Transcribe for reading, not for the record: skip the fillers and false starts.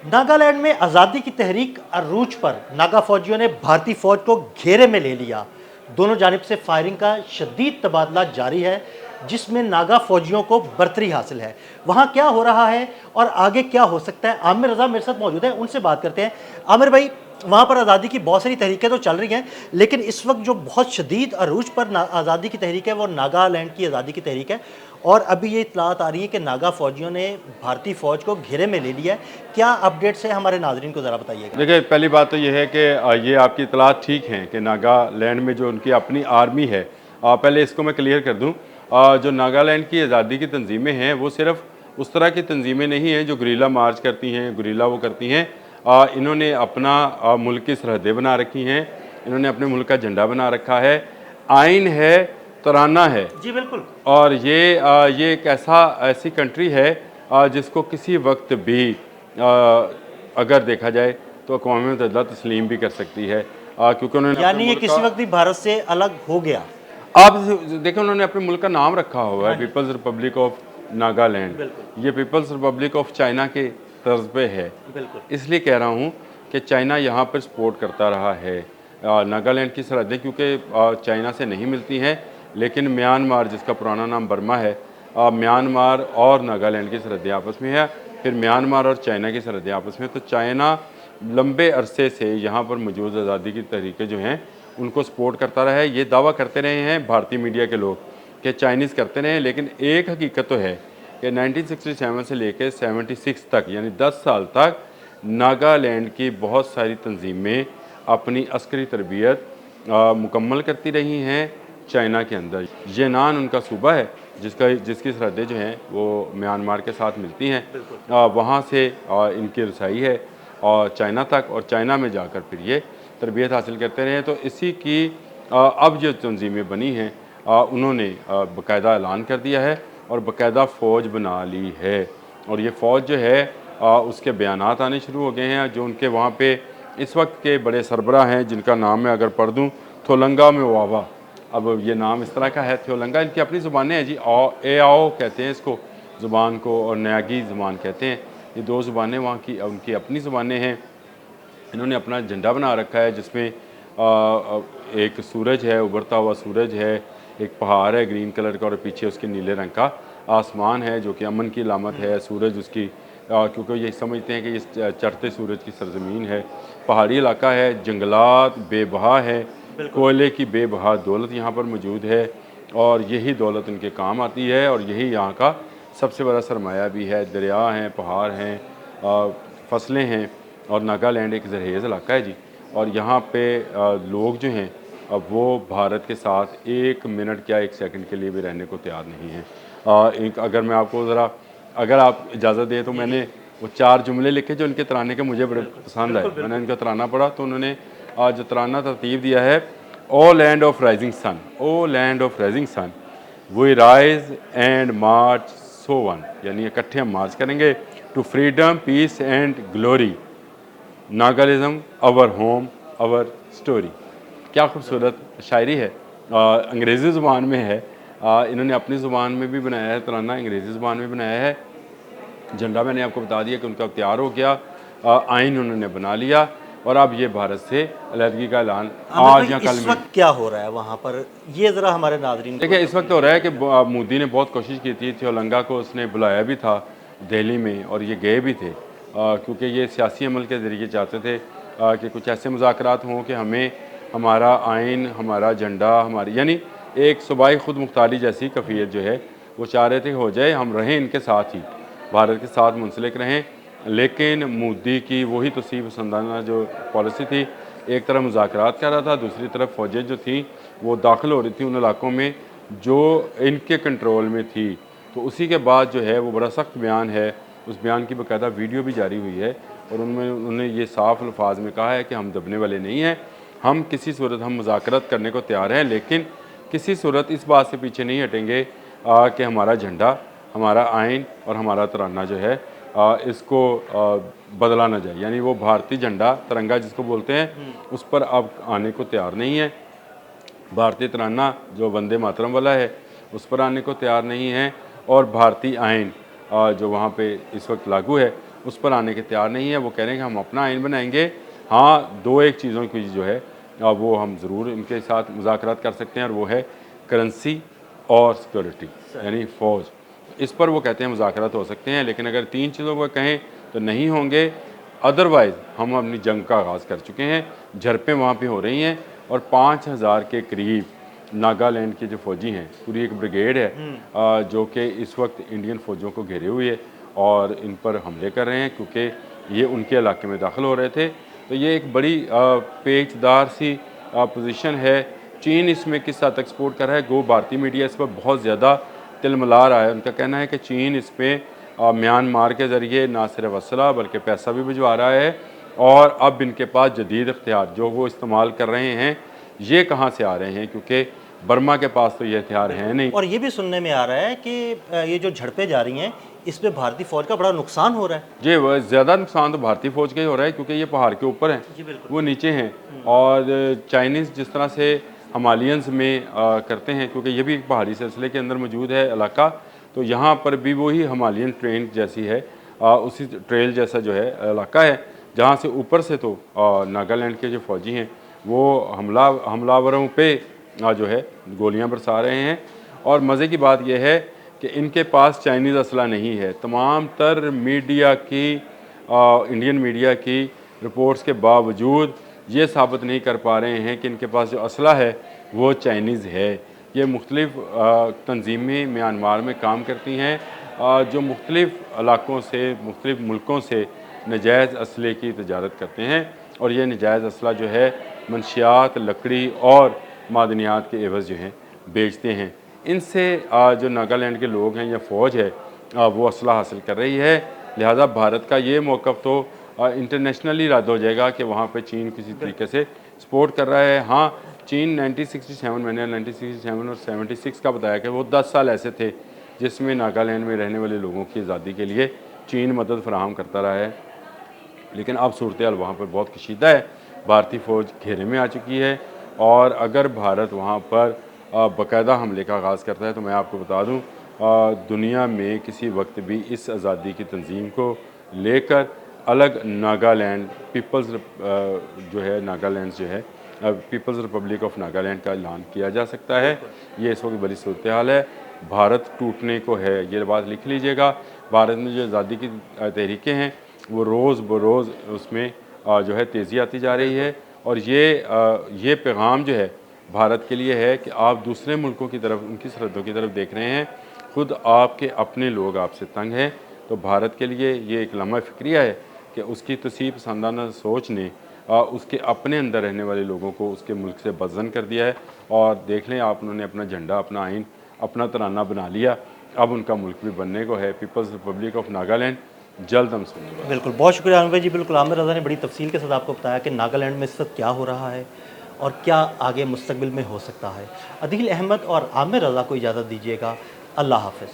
नागालैंड में आज़ादी की तहरीक अरूज पर नागा फौजियों ने भारतीय फौज को घेरे में ले लिया। दोनों जानिब से फायरिंग का शदीद तबादला जारी है, जिसमें नागा फौजियों को बर्तरी हासिल है। वहां क्या हो रहा है और आगे क्या हो सकता है, आमिर रजा मेरे साथ मौजूद है, उनसे बात करते हैं। आमिर भाई, वहाँ पर आज़ादी की बहुत सारी तहरीकें तो चल रही हैं, लेकिन इस वक्त जो बहुत शदीद अरूज पर आज़ादी की तहरीक है वो नागालैंड की आज़ादी की तहरीक है। और अभी ये इत्तलात आ रही है कि नागा फौजियों ने भारतीय फ़ौज को घेरे में ले लिया है। क्या अपडेट्स है, हमारे नाजरीन को ज़रा बताइएगा। देखिए, पहली बात तो ये है कि ये आपकी इतलात ठीक हैं कि नागालैंड में जो उनकी अपनी आर्मी है, पहले इसको मैं क्लियर कर दूं। जो नागालैंड की आज़ादी की तंजीमें हैं वो सिर्फ उस तरह की तंजीमें नहीं हैं जो गुरिल्ला मार्च करती हैं, गुरिल्ला वो करती हैं। इन्होंने अपना मुल्क की सरहदें बना रखी हैं, इन्होंने अपने मुल्क का झंडा बना रखा है, आइन है, तराना है। जी बिल्कुल। और ये एक ऐसी कंट्री है जिसको किसी वक्त भी अगर देखा जाए तो अक़वाम मुत्तहिदा तस्लीम भी कर सकती है, क्योंकि उन्होंने अपने यानी ये मुल्क किसी वक्त भी भारत से अलग हो गया। आप देखें उन्होंने अपने मुल्क का नाम रखा हुआ है, हाँ जी। People's republic of Nagaland. बिल्कुल ये पीपल्स रिपब्लिक ऑफ चाइना के तर्ज पे है। बिल्कुल। इसलिए कह रहा हूँ कि चाइना यहाँ पर सपोर्ट करता रहा है नागालैंड की सरहदें, क्योंकि चाइना से नहीं मिलती हैं, लेकिन म्यांमार, जिसका पुराना नाम बर्मा है, म्यांमार और नागालैंड की सरहदें आपस में है, फिर म्यांमार और चाइना की सरहदें आपस में। तो चाइना लंबे अरसे से यहाँ पर मौजूद आज़ादी की तहरीकें जो हैं उनको सपोर्ट करता रहा है। ये दावा करते रहे हैं भारतीय मीडिया के लोग कि चाइनीज़ करते रहे हैं, लेकिन एक हकीकत तो है कि 1967 से लेकर 76 तक, यानी 10 साल तक नागालैंड की बहुत सारी तंजीमें अपनी अस्करी तरबियत मुकम्मल करती रही हैं चाइना के अंदर। येनान उनका सूबा है जिसकी सरहदें जो हैं वो म्यांमार के साथ मिलती हैं। वहाँ से इनकी रसाई है और चाइना तक, और चाइना में जाकर फिर ये तरबियत हासिल करते रहे। तो इसी की अब जो तंजीमें बनी हैं उन्होंने बाकायदा ऐलान कर दिया है और बाकायदा फ़ौज बना ली है, और ये फ़ौज जो है उसके बयानात आने शुरू हो गए हैं। जो उनके वहाँ पे इस वक्त के बड़े सरबराह हैं, जिनका नाम मैं अगर पढ़ दूँ, थोलंगा में वावा। अब ये नाम इस तरह का है, थोलंगा, इनकी अपनी ज़ुबानें हैं जी। आओ कहते हैं इसको ज़ुबान को, और नयागी ज़ुबान कहते हैं। ये दो ज़ुबानें वहाँ की, उनकी अपनी ज़ुबानें हैं। इन्होंने अपना झंडा बना रखा है जिसमें एक सूरज है, उभरता हुआ सूरज है, एक पहाड़ है ग्रीन कलर का, और पीछे उसके नीले रंग का आसमान है जो कि अमन की अलामत है। सूरज उसकी क्योंकि ये समझते हैं कि ये चढ़ते सूरज की सरजमीन है। पहाड़ी इलाका है, जंगलात बेबहा है, कोयले की बेबहा दौलत यहाँ पर मौजूद है, और यही दौलत इनके काम आती है, और यही यहाँ का सबसे बड़ा सरमाया भी है। दरिया हैं, पहाड़ हैं, फसलें हैं, और नागालैंड एक ज़रहेज़ इलाका है जी। और यहाँ पे लोग जो हैं अब वो भारत के साथ एक मिनट क्या एक सेकंड के लिए भी रहने को तैयार नहीं हैं। अगर मैं आपको ज़रा, अगर आप इजाज़त दें तो मैंने वो 4 जुमले लिखे जो इनके तराने के मुझे बड़े पसंद आए। मैंने इनका तराना पढ़ा तो उन्होंने जो तराना तरतीब दिया है, O land of rising sun, O land of rising sun, we rise and march as one, यानी इकट्ठे हम मार्च करेंगे to freedom, peace and glory, नागालिज्म आवर होम आवर स्टोरी। क्या खूबसूरत शायरी है। अंग्रेज़ी ज़ुबान में है, इन्होंने अपनी ज़ुबान में भी बनाया है तराना, अंग्रेज़ी ज़ुबान में बनाया है। झंडा मैंने आपको बता दिया कि उनका तैयार हो गया, आइन उन्होंने बना लिया, और अब ये भारत से अलहदगी का ऐलान आज या कल इस में। वक्त क्या हो रहा है वहाँ पर, ये ज़रा हमारे नाजरीन को। देखिए, इस वक्त हो रहा है कि मोदी ने बहुत कोशिश की थी, थोलंगा को उसने बुलाया भी था दिल्ली में, और ये गए भी थे, क्योंकि ये सियासी अमल के ज़रिए चाहते थे कि कुछ ऐसे मुज़ाकरात हों कि हमें हमारा आइन, हमारा झंडा, हमारी यानी एक सूबाई खुद मुख्तारी जैसी कफ़ियत जो है वो चाह रहे थे हो जाए, हम रहें इनके साथ ही, भारत के साथ मुंसलिक रहें। लेकिन मोदी की वही तोसीब पसंदाना जो पॉलिसी थी, एक तरफ मुज़ाकरात कर रहा था, दूसरी तरफ फ़ौजें जो थी वो दाखिल हो रही थी उन इलाकों में जो इनके कंट्रोल में थी। तो उसी के बाद जो है वो बड़ा सख्त बयान है, उस बयान की बाकायदा वीडियो भी जारी हुई है, और उनमें उन्होंने ये साफ अल्फाज में कहा है कि हम दबने वाले नहीं हैं, हम किसी सूरत हम मुज़ाकरत करने को तैयार हैं, लेकिन किसी सूरत इस बात से पीछे नहीं हटेंगे कि हमारा झंडा, हमारा आइन और हमारा तराना जो है इसको बदला ना जाए। यानी वो भारतीय झंडा, तिरंगा जिसको बोलते हैं, उस पर अब आने को तैयार नहीं है। भारतीय तराना जो वंदे मातरम वाला है उस पर आने को तैयार नहीं है, और भारतीय आइन जो वहाँ पे इस वक्त लागू है उस पर आने के तैयार नहीं है। वो कह रहे हैं कि हम अपना आइन बनाएंगे। हाँ, दो एक चीज़ों की जो है वो हम ज़रूर इनके साथ मुज़ाकरात कर सकते हैं, और वो है करेंसी और सिक्योरिटी, यानी फ़ौज। इस पर वो कहते हैं मुज़ाकरात हो सकते हैं, लेकिन अगर तीन चीज़ों को कहें तो नहीं होंगे। अदरवाइज़ हम अपनी जंग का आगाज़ कर चुके हैं। झड़पें वहाँ पे हो रही हैं, और 5000 के करीब नागालैंड के जो फ़ौजी हैं, पूरी एक ब्रिगेड है जो कि इस वक्त इंडियन फ़ौजों को घेरे हुए है और इन पर हमले कर रहे हैं, क्योंकि ये उनके इलाके में दाखिल हो रहे थे। तो ये एक बड़ी पेचदार सी पोजीशन है। चीन इसमें किस हद तक सपोर्ट कर रहा है, गो भारतीय मीडिया इस पर बहुत ज़्यादा तिलमिला रहा है। उनका कहना है कि चीन इस पर म्यांमार के ज़रिए ना सिर्फ असला बल्कि पैसा भी भिजवा रहा है, और अब इनके पास जदीद इख्तियार जो वो इस्तेमाल कर रहे हैं, ये कहाँ से आ रहे हैं, क्योंकि बर्मा के पास तो ये हथियार हैं नहीं। और ये भी सुनने में आ रहा है कि ये जो झड़पें जा रही हैं इसमें भारतीय फौज का बड़ा नुकसान हो रहा है। जी, वह ज़्यादा नुकसान तो भारतीय फ़ौज का ही हो रहा है, क्योंकि ये पहाड़ के ऊपर हैं, जी बिल्कुल। वो नीचे हैं। और चाइनीज़ जिस तरह से हिमालयंस में करते हैं, क्योंकि ये भी एक पहाड़ी सिलसिले के अंदर मौजूद है इलाका, तो यहाँ पर भी वही हिमालयन ट्रेन जैसी है, उसी ट्रेल जैसा जो है इलाका है, जहाँ से ऊपर से तो नागालैंड के जो फ़ौजी हैं वो हमलावरों पे जो है गोलियां बरसा रहे हैं। और मज़े की बात यह है कि इनके पास चाइनीज़ असला नहीं है। तमाम तर मीडिया की इंडियन मीडिया की रिपोर्ट्स के बावजूद ये साबित नहीं कर पा रहे हैं कि इनके पास जो असला है वो चाइनीज़ है। ये मुख्तलिफ़ तंजीमें म्यांमार में काम करती हैं जो मुख्तलिफ़ इलाकों से, मुख्तलिफ़ मुल्कों से नजायज़ असले की तजारत करते हैं, और ये नजायज़ असला जो है मंशियात, लकड़ी और मादनियात के एवज़ जो हैं बेचते हैं। इनसे जो नागालैंड के लोग हैं या फ़ौज है वो असला हासिल कर रही है। लिहाजा भारत का ये मौक़िफ़ तो इंटरनेशनली रद्द हो जाएगा कि वहाँ पे चीन किसी तरीके से सपोर्ट कर रहा है। हाँ, चीन 1967, मैंने 1967 और 76 का बताया कि वो 10 साल ऐसे थे जिसमें नागालैंड में रहने वाले लोगों की आज़ादी के लिए चीन मदद फराहम करता रहा है, लेकिन अब सूरत हाल वहाँ पर बहुत कशीदा है। भारतीय फ़ौज घेरे में आ चुकी है, और अगर भारत वहाँ पर बाकायदा हमले का आगाज़ करता है तो मैं आपको बता दूँ दुनिया में किसी वक्त भी इस आज़ादी की तंजीम को लेकर अलग नागालैंड पीपल्स जो है नागालैंड जो है पीपल्स रिपब्लिक ऑफ नागालैंड का ऐलान किया जा सकता है। ये इस वक्त बड़ी सूरत हाल है। भारत टूटने को है, ये बात लिख लीजिएगा। भारत में जो आज़ादी की तहरीकें हैं वो रोज़ बरोज़ उसमें जो है तेज़ी आती जा रही है, और ये पैगाम जो है भारत के लिए है कि आप दूसरे मुल्कों की तरफ, उनकी सरहदों की तरफ देख रहे हैं, खुद आपके अपने लोग आपसे तंग हैं। तो भारत के लिए ये एक लम्हा फ़िक्रिया है कि उसकी तसीह पसंदाना सोच ने उसके अपने अंदर रहने वाले लोगों को उसके मुल्क से बदज़न कर दिया है। और देख लें आप, उन्होंने अपना झंडा, अपना आइन, अपना तराना बना लिया। अब उनका मुल्क भी बनने को है, पीपल्स रिपब्लिक ऑफ नागालैंड। जल्द हम सुनेंगे। बिल्कुल, बहुत शुक्रिया आमिर भाई जी। बिल्कुल, आमिर रज़ा ने बड़ी तफसील के साथ आपको बताया कि नागालैंड में इस वक्त क्या हो रहा है और क्या आगे मुस्तकबिल में हो सकता है। अदील अहमद और आमिर रज़ा को इजाज़त दीजिएगा। अल्लाह हाफ़िज़।